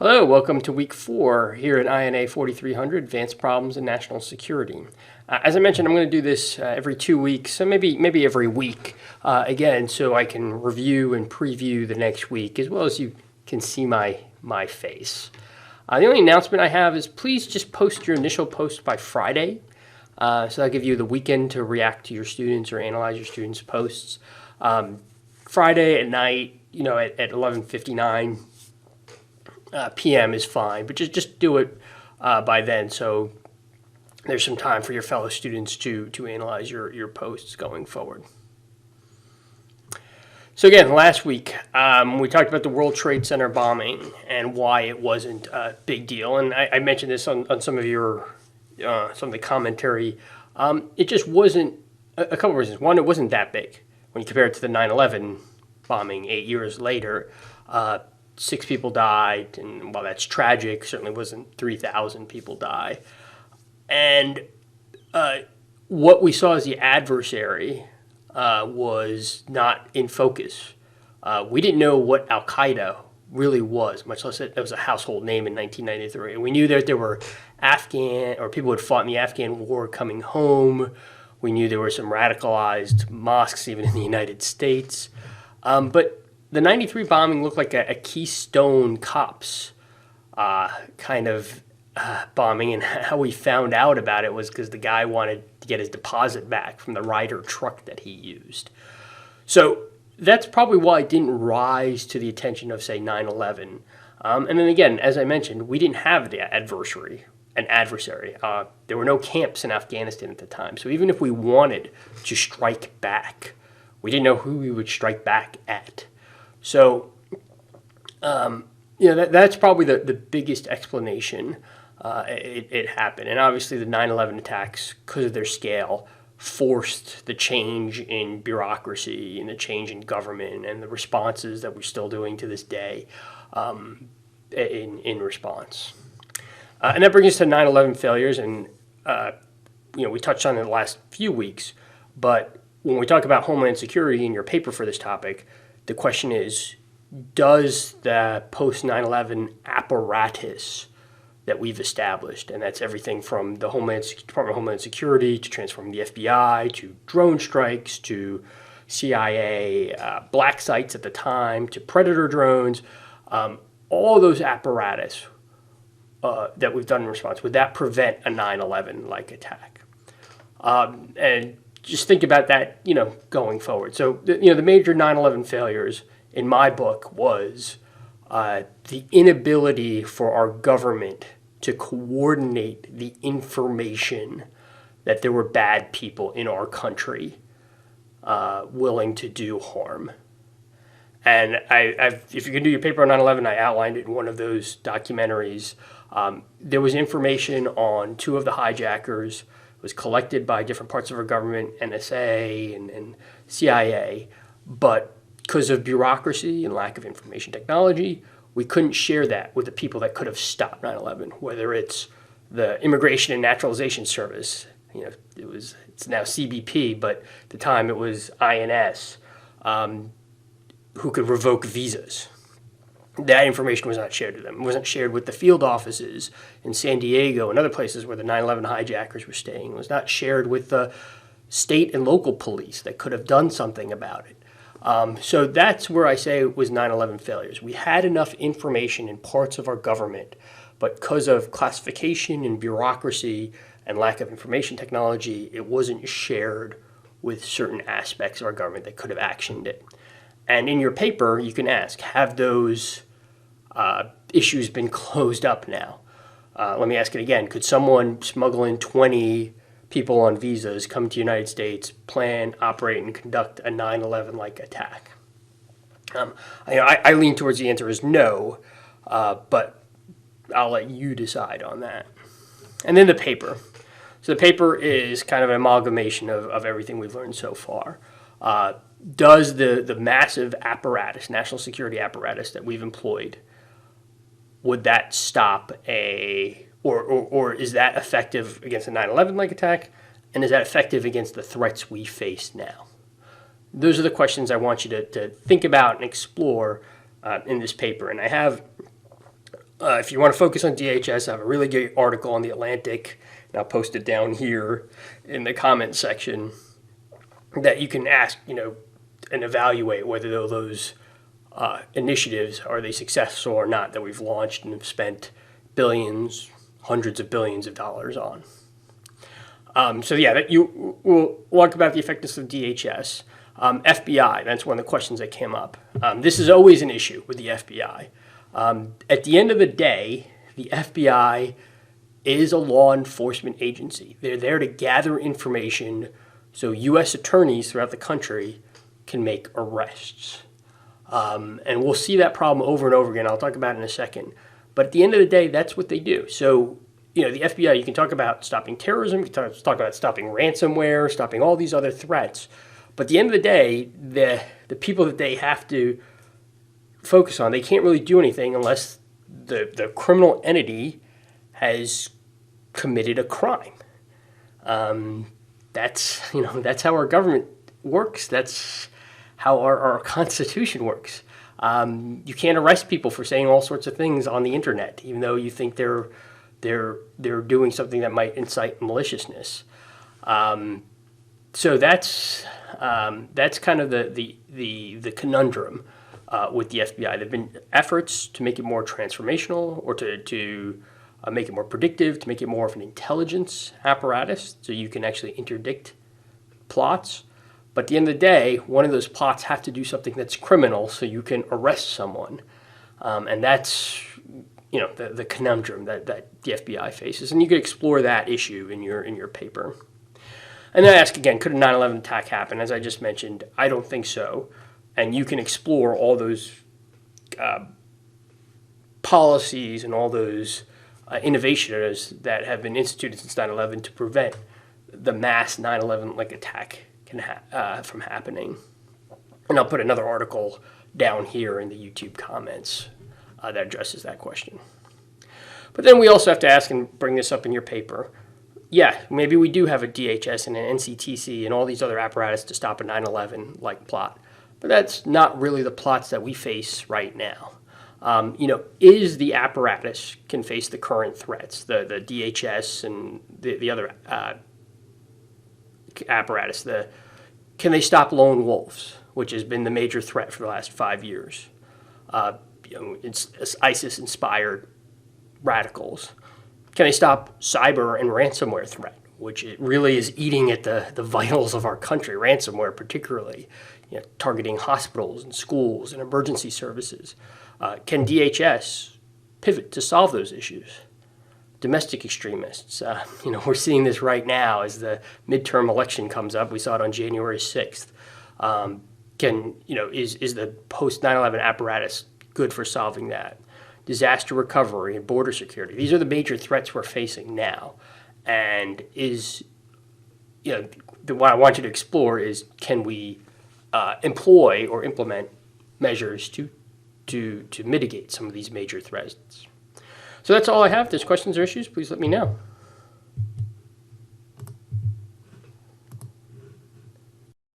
Hello, welcome to week 4 here at INA 4300, Advanced Problems in National Security. As I mentioned, I'm going to do this every 2 weeks, so maybe every week again, so I can review and preview the next week, as well as you can see my face. The only announcement I have is please just post your initial post by Friday, so that'll give you the weekend to react to your students or analyze your students' posts. Friday at night, at 11:59 p.m. is fine, but just do it by then, so there's some time for your fellow students to analyze your posts going forward. So again, last week we talked about the World Trade Center bombing and why it wasn't a big deal, and I mentioned this on some of the commentary. It just wasn't. A couple of reasons. One, it wasn't that big when you compare it to the 9/11 bombing 8 years later. 6 people died, and while that's tragic, certainly wasn't 3,000 people die. And what we saw as the adversary was not in focus. We didn't know what Al-Qaeda really was, much less it was a household name in 1993. And we knew that there were people who had fought in the Afghan war coming home. We knew there were some radicalized mosques even in the United States. But the 93 bombing looked like a Keystone Cops kind of bombing, and how we found out about it was because the guy wanted to get his deposit back from the Ryder truck that he used. So that's probably why it didn't rise to the attention of, say, 9/11. And then again, as I mentioned, we didn't have an adversary. There were no camps in Afghanistan at the time. So even if we wanted to strike back, we didn't know who we would strike back at. So, that's probably the biggest explanation it happened. And obviously the 9/11 attacks, because of their scale, forced the change in bureaucracy and the change in government and the responses that we're still doing to this day in response. And that brings us to 9/11 failures. And, we touched on it in the last few weeks. But when we talk about Homeland Security in your paper for this topic, the question is, does the post-9/11 apparatus that we've established, and that's everything from the Department of Homeland Security to transforming the FBI to drone strikes to CIA black sites at the time to Predator drones, all those apparatus that we've done in response, would that prevent a 9/11-like attack? And just think about that, going forward. So, the major 9/11 failures in my book was the inability for our government to coordinate the information that there were bad people in our country willing to do harm. And if you can do your paper on 9/11, I outlined it in one of those documentaries. There was information on 2 of the hijackers. Was collected by different parts of our government, NSA and CIA, but because of bureaucracy and lack of information technology, we couldn't share that with the people that could have stopped 9/11, whether it's the Immigration and Naturalization Service, it's now CBP, but at the time it was INS, who could revoke visas. That information was not shared to them. It wasn't shared with the field offices in San Diego and other places where the 9/11 hijackers were staying. It was not shared with the state and local police that could have done something about it. So that's where I say it was 9/11 failures. We had enough information in parts of our government, but because of classification and bureaucracy and lack of information technology, it wasn't shared with certain aspects of our government that could have actioned it. And in your paper, you can ask, have those issues been closed up now? Let me ask it again. Could someone smuggle in 20 people on visas, come to the United States, plan, operate, and conduct a 9/11-like attack? I lean towards the answer is no, but I'll let you decide on that. And then the paper. So the paper is kind of an amalgamation of everything we've learned so far. Does the massive apparatus, national security apparatus that we've employed, would that stop or is that effective against a 9/11-like attack? And is that effective against the threats we face now? Those are the questions I want you to think about and explore in this paper. And I have if you want to focus on DHS, I have a really good article on The Atlantic, and I'll post it down here in the comment section that you can ask, and evaluate whether those initiatives, are they successful or not, that we've launched and have spent billions, hundreds of billions of dollars on. We'll talk about the effectiveness of DHS. FBI, that's one of the questions that came up. This is always an issue with the FBI. At the end of the day, the FBI is a law enforcement agency. They're there to gather information so U.S. attorneys throughout the country can make arrests. And we'll see that problem over and over again. I'll talk about it in a second. But at the end of the day, that's what they do. So, the FBI, you can talk about stopping terrorism, you can talk about stopping ransomware, stopping all these other threats. But at the end of the day, the people that they have to focus on, they can't really do anything unless the criminal entity has committed a crime. That's how our government works. That's how our Constitution works. You can't arrest people for saying all sorts of things on the internet, even though you think they're doing something that might incite maliciousness. So that's kind of the conundrum with the FBI. There have been efforts to make it more transformational, or to make it more predictive, to make it more of an intelligence apparatus, so you can actually interdict plots. But at the end of the day, one of those plots have to do something that's criminal, so you can arrest someone, and that's the conundrum that the FBI faces. And you could explore that issue in your paper. And then I ask again, could a 9/11 attack happen? As I just mentioned, I don't think so. And you can explore all those policies and all those innovations that have been instituted since 9/11 to prevent the mass 9/11 attack from happening. And I'll put another article down here in the YouTube comments that addresses that question. But then we also have to ask, and bring this up in your paper, maybe we do have a DHS and an NCTC and all these other apparatus to stop a 9/11 plot. But that's not really the plots that we face right now. Is the apparatus can face the current threats, the DHS and the other apparatus? Can they stop lone wolves, which has been the major threat for the last 5 years? It's ISIS-inspired radicals. Can they stop cyber and ransomware threat, which it really is eating at the vitals of our country, ransomware particularly, targeting hospitals and schools and emergency services? Can DHS pivot to solve those issues? Domestic extremists, we're seeing this right now as the midterm election comes up. We saw it on January 6th. Is the post-9/11 apparatus good for solving that? Disaster recovery and border security. These are the major threats we're facing now. And what I want you to explore is, can we employ or implement measures to mitigate some of these major threats? So that's all I have. If there's questions or issues, please let me know.